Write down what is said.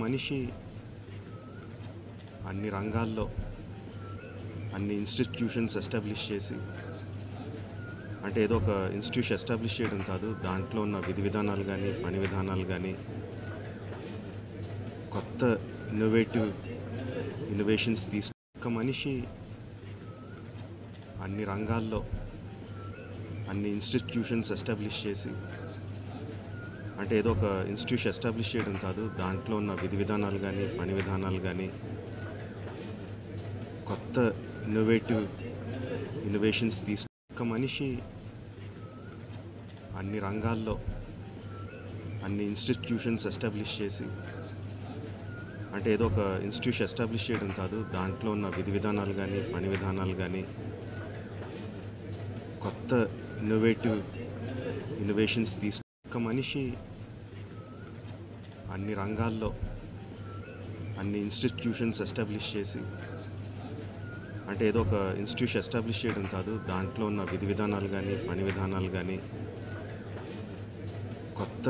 మనిషి అన్ని రంగాల్లో అన్ని ఇన్స్టిట్యూషన్స్ ఎస్టాబ్లిష్ చేసి, అంటే ఏదో ఒక ఇన్స్టిట్యూషన్ ఎస్టాబ్లిష్ చేయడం కాదు, దాంట్లో ఉన్న విధి విధానాలు కానీ పని విధానాలు కానీ కొత్త ఇన్నోవేషన్స్ ఒక మనిషి అన్ని రంగాల్లో అన్ని ఇన్స్టిట్యూషన్స్ ఎస్టాబ్లిష్ చేసి, అంటే ఏదో ఒక ఇన్స్టిట్యూషన్ ఎస్టాబ్లిష్ చేయడం కాదు, దాంట్లో ఉన్న విధి విధానాలు కానీ పని విధానాలు కానీ కొత్త ఇన్నోవేషన్స్ ఒక మనిషి అన్ని రంగాల్లో అన్ని ఇన్స్టిట్యూషన్స్ ఎస్టాబ్లిష్ చేసి, అంటే ఏదో ఒక ఇన్స్టిట్యూషన్ ఎస్టాబ్లిష్ చేయడం కాదు, దాంట్లో ఉన్న విధి విధానాలు కానీ పని విధానాలు కానీ కొత్త ఇన్నోవేషన్స్ ఒక మనిషి అన్ని రంగాల్లో అన్ని ఇన్స్టిట్యూషన్స్ ఎస్టాబ్లిష్ చేసి, అంటే ఏదో ఒక ఇన్స్టిట్యూషన్ ఎస్టాబ్లిష్ చేయడం కాదు, దాంట్లో ఉన్న విధి విధానాలు కానీ పని విధానాలు కానీ కొత్త